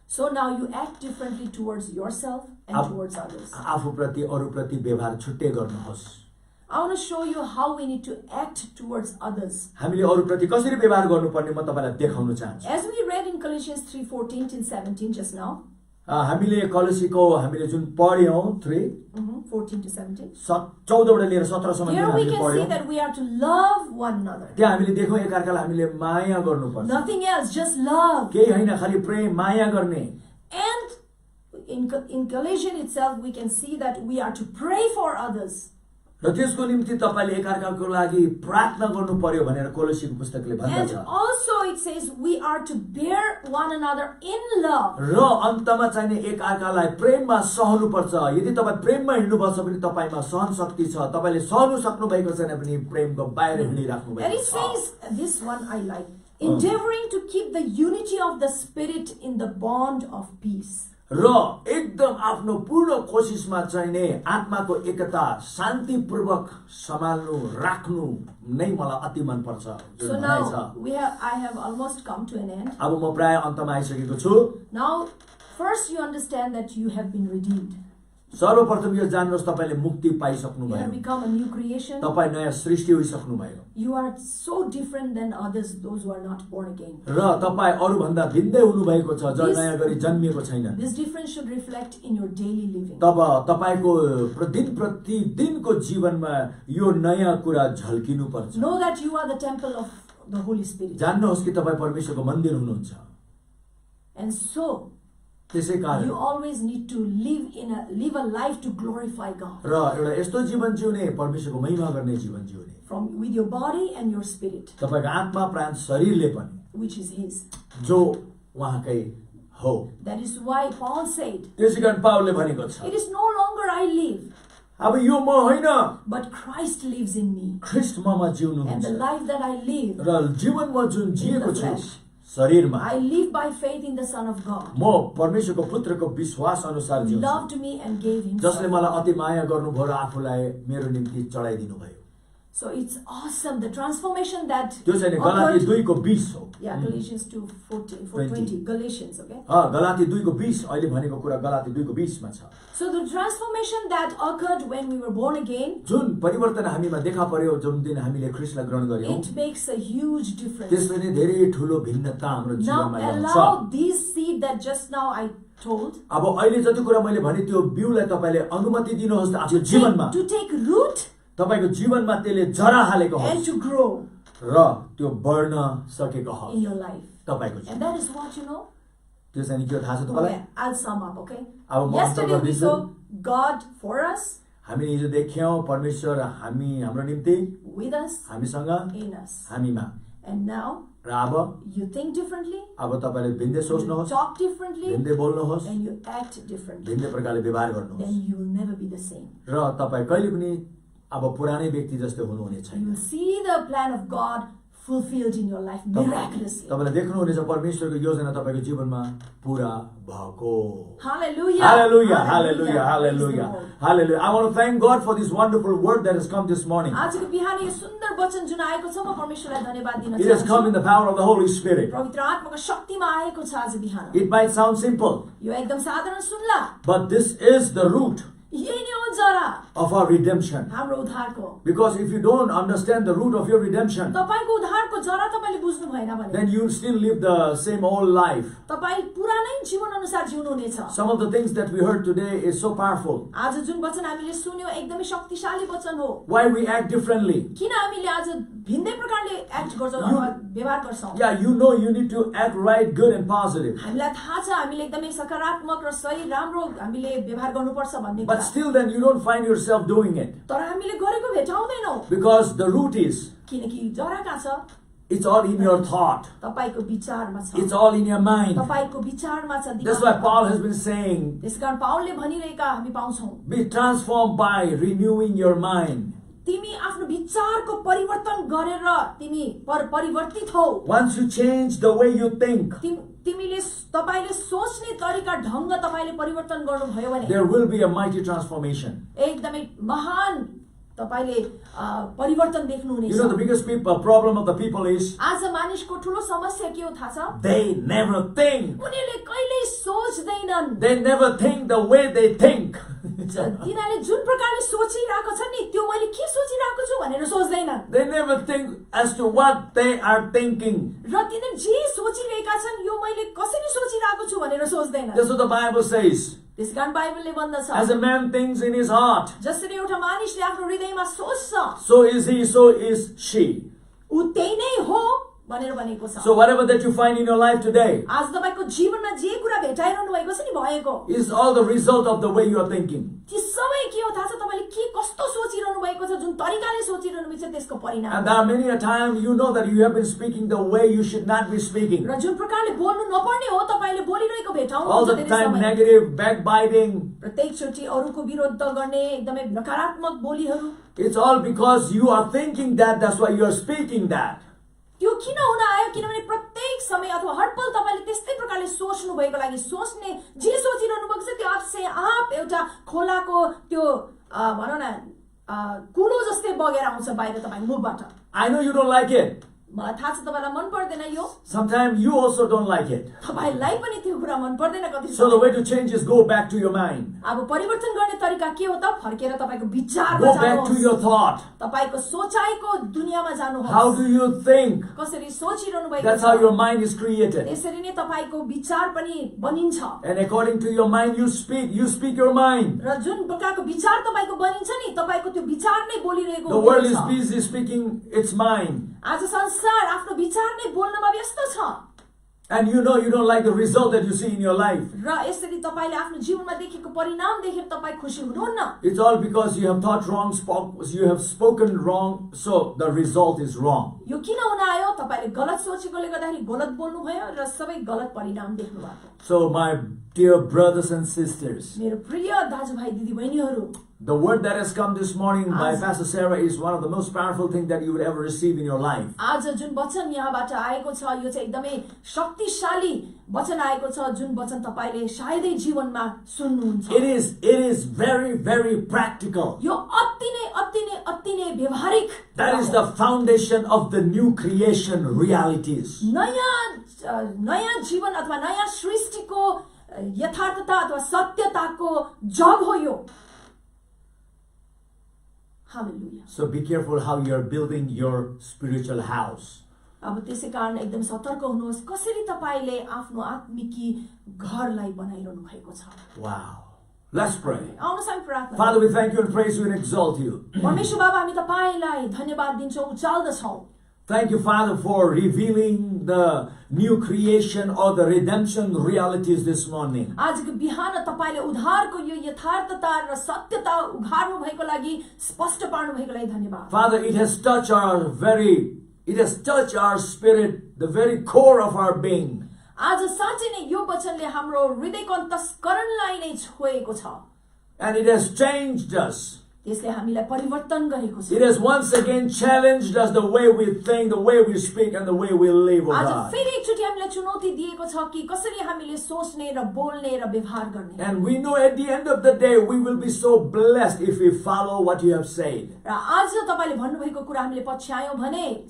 So now you act differently towards yourself and towards others. आफूप्रति अरूप्रति व्यवहार छुट्टै गर्नुहोस्। I want to show you how we need to act towards others. हामीले अरूप्रति कसरी व्यवहार गर्नुपर्ने म तपाईलाई देखाउन चाहन्छु। As we read in Colossians 3:14 to 17 just now. हामीले कलोसीको हामीले जुन पढ्यौं 14 to 17. 14 बाट लिएर 17 सम्म Here we हामीले can see पढ्यौं। that we are to love one another. त्यहाँ हामीले देख्यौं एकअर्कालाई हामीले माया गर्नुपर्छ। Nothing else, just love. केही हैन, खाली प्रेम, माया गर्ने। And in Galatians itself we can see that we are to pray for others. र त्यसको निम्ति तपाईले एकअर्काको लागि प्रार्थना गर्नु पर्यो भनेर कोलोसीको पुस्तकले भन्दछ। And also it says we are to bear one another in love. र अन्तमा चाहिँ एकअर्कालाई प्रेममा सहनु पर्छ। यदि तपाई प्रेममा हिँड्नु पर्छ भने तपाईमा सहन शक्ति छ। तपाईले सहनु सक्नु भएको छैन भने प्रेमको बाहिर हिँडिराख्नु भएको छ। And it says this one I like, endeavoring to keep the unity of the spirit in the bond of peace. र एकदम आफ्नो पूर्ण कोशिशमा चाहिँ नै आत्माको एकता शान्तिपूर्वक सम्हाल्नु राख्नु नै मलाई अति मन पर्छ। So now I have almost come to an end. अब म प्राय अन्तमा आइसकेको छु। Now first you understand that you have been redeemed. सर्वप्रथम यो जान्नुहोस् तपाईले मुक्ति पाइसक्नु You भयो। have become a new creation. तपाई नयाँ सृष्टि होइसक्नु भयो। You are so different than others, those who are not born again. र तपाई अरु भन्दा भिन्दै हुनु भएको छ जो नयाँ गरी जन्मिएको छैन। This difference should reflect in your daily living. तब तपाईको प्रतिदिनको जीवनमा यो नयाँ कुरा झल्किनु पर्छ। Know that you are the temple of the Holy Spirit. जान्नुहोस् कि तपाई परमेश्वरको मन्दिर हुनुहुन्छ। And so त्यसै कारण you always need to live a life to glorify God. र एउटा यस्तो जीवन जिउने परमेश्वरको महिमा गर्ने जीवन जिउने। From with your body and your spirit, तपाईको आत्मा प्राण शरीरले पनि which is His. जो उहाँकै हो। That is why Paul said, त्यसै कारण पावलले भनेको छ it is no longer I live, अब यो म होइन, but Christ lives in me. ख्रीष्ट ममा जिउनु And the हुन्छ। life that I live, र जीवन म जुन जिएको छु flesh. शरीरमा I live by faith in the Son of God. म परमेश्वरको पुत्रको विश्वास अनुसार Who जिउँछु, loved me and gave जसले Himself. मलाई अति माया गर्नुभयो र आफूलाई मेरो निम्ति चढाइदिनु भयो। So it's awesome, the transformation that त्यो चाहिँ गलाती 2 को 20 हो। Yeah, Galatians 2:20. Galatians, okay? Galati 2 को 20 अहिले भनेको कुरा गलाती 2 को 20 मा छ। So the transformation that occurred when we were born again, जुन परिवर्तन हामीमा देखा पर्यो जुन दिन हामीले ख्रीष्टलाई ग्रहण गर्यौं, it makes a huge difference. त्यसले नै धेरै ठूलो भिन्नता हाम्रो Now जीवनमा ल्याउँछ। allow these seed that just now I told अब अहिले जति कुरा मैले भने त्यो बिउलाई तपाईले अनुमति दिनुहोस् आफ्नो जीवनमा, to take root तपाईको जीवनमा त्यसले जरा हालेको and होस् to grow र त्यो बढ्न सकेको होस् in your life. तपाईको And जीवनमा। that is what you know. त्यो चाहिँ के थाहा छ तपाईलाई? Okay, I'll sum up, okay? अब म Yesterday we गर्दिन्छु। saw God for us, हामी हिजो देख्यौं परमेश्वर हाम्रो निम्ति, with us, हामीसँग, in us. हामीमा। And now र अब you think differently, अब तपाईले भिन्दै you सोच्नुहोस्, talk differently, भिन्दै बोल्नुहोस्, and you act differently. भिन्दै प्रकारले व्यवहार गर्नुहोस् Then you will never be the same. र तपाई कहिले पनि अब पुरानै व्यक्ति जस्तो हुनुहुने You छैन। will see the plan of God fulfilled in your life miraculously. तपाईले देख्नुहुनेछ परमेश्वरको योजना तपाईको जीवनमा पूरा भएको। Hallelujah. Hallelujah, Hallelujah. hallelujah, Praise hallelujah, the Lord. hallelujah. I want to thank God for this wonderful word that has come this morning. आजको बिहान यो सुन्दर वचन जुन आएको छ म परमेश्वरलाई धन्यवाद दिन It has come in चाहन्छु। the power of the Holy Spirit. पवित्र आत्माको शक्तिमा आएको छ आज बिहान। It might sound simple, यो एकदम साधारण सुन्ला, but this is the root यही नै हो जरा of our redemption. हाम्रो उद्धारको। Because if you don't understand the root of your redemption, तपाईको उद्धारको जरा तपाईले बुझ्नु भएन भने then you still live the same old life. तपाई पुरानै जीवन अनुसार जिउनु हुनेछ। Some of the things that we heard today is so powerful. आज जुन वचन हामीले सुन्यौ एकदमै शक्तिशाली वचन हो। Why we act differently? किन हामीले आज भिन्दै प्रकारले एक्ट गर्छौं अथवा व्यवहार गर्छौं? Yeah, you know you need to act right, good and positive. हामीलाई थाहा छ हामीले एकदमै सकारात्मक र सही राम्रो हामीले व्यवहार गर्नुपर्छ भन्ने But कुरा। still then you don't find yourself doing it. तर हामीले गरेको भेटाउँदैनौ Because the root is, किनकि जरा कहाँ छ? it's all in your thought. तपाईको विचारमा छ। It's all in your mind. तपाईको विचारमा छ। That's why Paul has been saying, त्यसकारण पाउलले भनिरहेका हामी पाउँछौं। be transformed by renewing your mind. तिमी आफ्नो विचारको परिवर्तन गरेर तिमी परिवर्तित हौ। Once you change the way you think, तिमीले तपाईले सोच्ने तरिका ढंग तपाईले परिवर्तन गर्नुभयो भने there will be a mighty transformation. एकदमै महान तपाईले परिवर्तन देख्नुहुनेछ। You know, the biggest problem of the people is आज मानिसको ठूलो समस्या के हो थाहा छ? they never think. उनीहरूले कहिल्यै सोच्दैनन्। They never think the way they think. तिनीहरूले जुन प्रकारले सोचिरहेको छ नि त्यो मैले के सोचिरहेको छु भनेर सोच्दैनन्। They never think as to what they are thinking. र तिनीहरूले जे सोचिरहेका छन् यो मैले कसरी सोचिरहेको छु भनेर सोच्दैनन्। That's what the Bible says. त्यसकारण बाइबलले भन्दछ As a man thinks in his heart, जसरी एउटा मानिसले आफ्नो हृदयमा सोच्छ so is he, so is she. ऊ त्यही नै हो भनेर भनेको छ। So whatever that you find in your life today आज तपाईको जीवनमा जे कुरा भेटाइरहनु भएको छ नि भएको is all the result of the way you are thinking. ती सबै के हो थाहा छ तपाईले के कस्तो सोचिरहनु भएको छ जुन तरिकाले सोचिरहनु भएको छ त्यसको परिणाम। And there are many a time you know that you have been speaking the way you should not be speaking. र जुन प्रकारले बोल्नु नपर्ने हो तपाईले बोलिरहेको भेटाउनु All the time negative, backbiting. प्रत्येक चोटी अरूको विरोध गर्ने एकदमै नकारात्मक बोलीहरू। It's all because you are thinking that, that's why you are speaking that. त्यो किन हुन आयो किनभने प्रत्येक समय अथवा हर पल तपाईले त्यस्तै प्रकारले सोच्नु भएको लागि सोच्ने जे सोचिरहनु भएको छ त्यो आपसे आप एउटा खोलाको त्यो भनौं न कुलो जस्तै बगेर आउँछ बाहिर तपाईको मुखबाट। I know you don't like it. मलाई थाहा छ तपाईलाई मन पर्दैन यो। Sometimes you also don't like it. तपाईलाई पनि त्यो कुरा मन पर्दैन कति। So the way to change is go back to your mind. अब परिवर्तन गर्ने तरिका के हो त? फर्केर तपाईको विचारमा Go जानुहोस्। back to your thought. तपाईको सोचाइको दुनियामा जानुहोस्। How do you think? कसरी सोचिरहनु भएको छ? That's how your mind is created. त्यसरी नै तपाईको विचार पनि बनिन्छ। And according to your mind you speak your mind. र जुन प्रकारको विचार तपाईको बनिन्छ नि तपाईको त्यो विचार नै बोलिरहेको हुन्छ। The world is busy speaking its mind. आज संसार आफ्नो विचार नै बोल्नमा व्यस्त छ। And you know you don't like the result that you see in your life. र यसरी तपाईले आफ्नो जीवनमा देखेको परिणाम देखेर तपाई खुसी हुनुहुन्न। It's all because you have thought wrong, you have spoken wrong, so the result is wrong. यो किन हुन आयो? तपाईले गलत सोचेकोले गर्दाखेरि गलत बोल्नु भयो र सबै गलत परिणाम देख्नु भएको। So my dear brothers and sisters, मेरो प्रिय दाजुभाइ दिदीबहिनीहरू, the word that has come this morning by Pastor Sarah is one of the most powerful things that you would ever receive in your life. आज जुन वचन यहाँबाट आएको छ यो चाहिँ एकदमै शक्तिशाली वचन आएको छ जुन वचन तपाईले सायदै जीवनमा सुन्नुहुन्छ। It is very, very practical. यो अति नै व्यवहारिक। That is the foundation of the new creation realities. नयाँ जीवन अथवा नयाँ सृष्टिको यथार्थता अथवा सत्यताको जग हो यो। Hallelujah. So be careful how you are building your spiritual house. अब त्यसै कारण एकदम सतर्क हुनुहोस् कसरी तपाईले आफ्नो आत्मिकी घरलाई बनाइरहनु भएको छ। Wow. Let's pray. आउनुहोस् हामी प्रार्थना। Father, we thank you and praise you and exalt you. परमेश्वर बाबा हामी तपाईलाई धन्यवाद दिन्छौं उचाल्दछौं। Thank you, Father, for revealing the new creation or the redemption realities this morning. आजको बिहान तपाईले उद्धारको यो यथार्थता र सत्यता उघार्नु भएको लागि स्पष्ट पार्नु भएको लागि धन्यवाद। Father, it has touched our spirit, the very core of our being. आज साँच्चै नै यो वचनले हाम्रो हृदयको अन्तस्करणलाई नै छोएको छ। And it has changed us. त्यसले हामीलाई परिवर्तन गरेको छ। It has once again challenged us the way we think, the way we speak, and the way we live, oh आज God. फेरि एकचोटि हामीलाई चुनौती दिएको छ कि कसरी हामीले सोच्ने र बोल्ने र व्यवहार गर्ने। And we know at the end of the day we will be so blessed if we follow what you have said. र आज तपाईले भन्नुभएको कुरा हामीले पछ्यायौं भने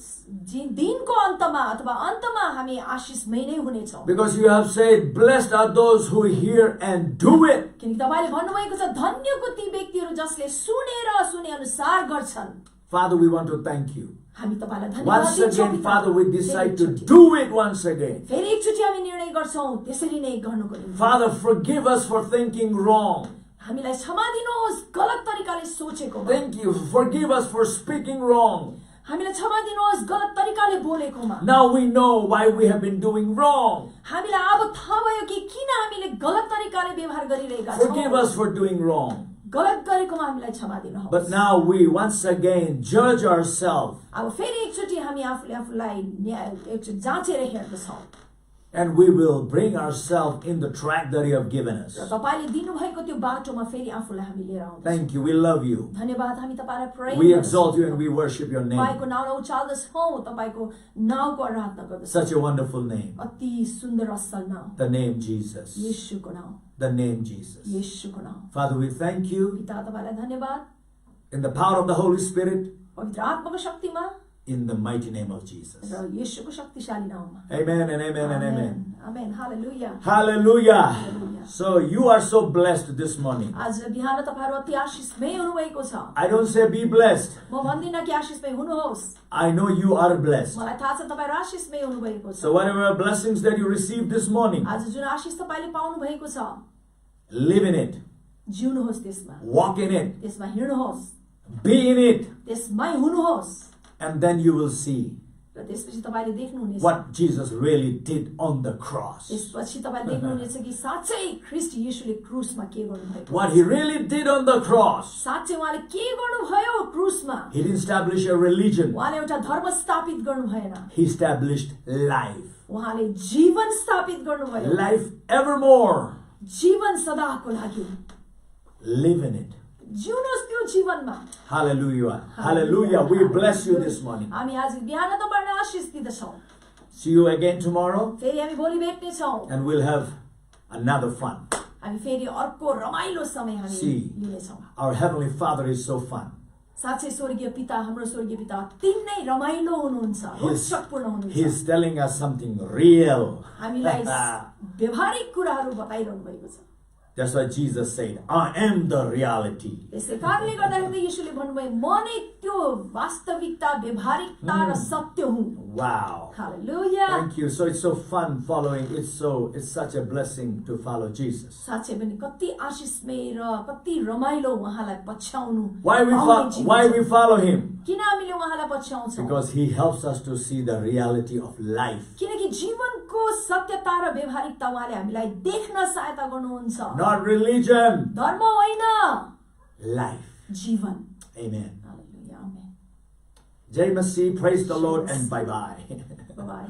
दिनको अन्तमा अथवा अन्तमा हामी आशीषमय नै हुनेछौं। Because you have said, blessed are those who hear and do it. किनकि तपाईले भन्नुभएको छ धन्यको ती व्यक्तिहरू जसले सुने अनुसार गर्छन्। Father, we want to thank you. हामी तपाईलाई धन्यवाद Once दिन्छौं। again, Father, we decide to do it once again. फेरि एकचोटि हामी निर्णय गर्छौं त्यसरी नै गर्नुको निम्ति। Father, forgive us for thinking wrong. हामीलाई क्षमा दिनुहोस् गलत तरिकाले सोचेकोमा। Thank you. Forgive us for speaking wrong. हामीलाई क्षमा दिनुहोस् गलत तरिकाले बोलेकोमा। Now we know why we have been doing wrong. हामीलाई अब थाहा भयो कि किन हामीले गलत तरिकाले व्यवहार गरिरहेका छौं। Forgive us for doing wrong. गलत गरेकोमा हामीलाई क्षमा दिनुहोस्। But now we once again judge ourselves. अब फेरि एकचोटि हामी आफूले आफूलाई एकचोटि जाँचेर हेर्दछौं। And we will bring ourselves in the track that you have given us. र तपाईले दिनुभएको त्यो बाटोमा फेरि आफूलाई हामी लिएर आउँछौँ। Thank you. We love you. धन्यवाद, हामी तपाईलाई प्रेम We गर्छौँ। exalt you and we worship your तपाईको name. नाउँलाई उचाल्दछौँ, तपाईको नाउँको आराधना गर्दछौँ। Such a wonderful name. अति सुन्दर असल नाउँ, The name Jesus. येशूको नाउँ, The name Jesus. येशूको नाउँ। Father, we thank you पिता तपाईलाई धन्यवाद, in the power of the Holy Spirit, पवित्र आत्माको शक्तिमा in the mighty name of Jesus. र येशूको शक्तिशाली नाउँमा। Amen and amen and amen. Amen, hallelujah. Hallelujah. Hallelujah. So you are so blessed this morning. आज बिहान तपाईहरु अति आशिषमय हुनुभएको छ। I don't say be blessed. म भन्दिनँ कि आशिषमय हुनुहोस्, I know you are blessed. मलाई थाहा छ तपाईहरु आशिषमय हुनुभएको छ। So whatever blessings that you received this morning, आज जुन आशिष तपाईले पाउनु भएको छ, live in it. जिउनुहोस् त्यसमा, Walk in it. त्यसमा हिँड्नुहोस्, Be in it. त्यसमै हुनुहोस्, And then you will see र त्यसपछि तपाईले देख्नुहुनेछ, what Jesus really did on the cross. त्यसपछि तपाईले देख्नुहुनेछ कि साच्चै ख्रीष्ट येशूले क्रुसमा के गर्नुभएको, What he really did on the cross. साच्चै उहाँले के गर्नुभयो क्रुसमा। He didn't establish a religion. उहाँले एउटा धर्म स्थापित गर्नु भएन, He established life. उहाँले जीवन स्थापित गर्नुभयो, Life evermore. जीवन सदाको लागि। Live in it. जिउनुहोस् त्यो जीवनमा। Hallelujah. Hallelujah. We bless you this morning. हामी आज बिहान तपाईलाई आशिष दिँदछौँ। See you again tomorrow. फेरि हामी भोलि भेट्नेछौँ। And we'll have another fun. हामी फेरि अर्को रमाइलो समय हामी See, लिनेछौँ। our Heavenly Father is so fun. साच्चै स्वर्गीय पिता, हाम्रो स्वर्गीय पिता अति नै रमाइलो हुनुहुन्छ, रोचकपूर्ण हुनुहुन्छ। He is telling us something real. हामीलाई व्यवहारिक कुराहरू बताइरहनु भएको छ। That's why Jesus said, I am the reality. त्यसै कारणले गर्दाखेरि येशूले भन्नुभयो, म नै त्यो वास्तविकता, व्यवहारिकता र सत्य हुँ। Wow. Hallelujah. Thank you. So it's so fun following. It's such a blessing to follow Jesus. साच्चै पनि कति आशिषमय र कति रमाइलो उहाँलाई पछ्याउनु। Why we follow him? किन हामीले उहाँलाई पछ्याउँछौँ? Because he helps us to see the reality of life. किनकि जीवनको सत्यता र व्यवहारिकता उहाँले हामीलाई देख्न सहायता गर्नुहुन्छ। Not religion. धर्म होइन, Life. जीवन। Amen. Hallelujah, amen. Jai Masih, praise the Lord and bye-bye. Bye-bye.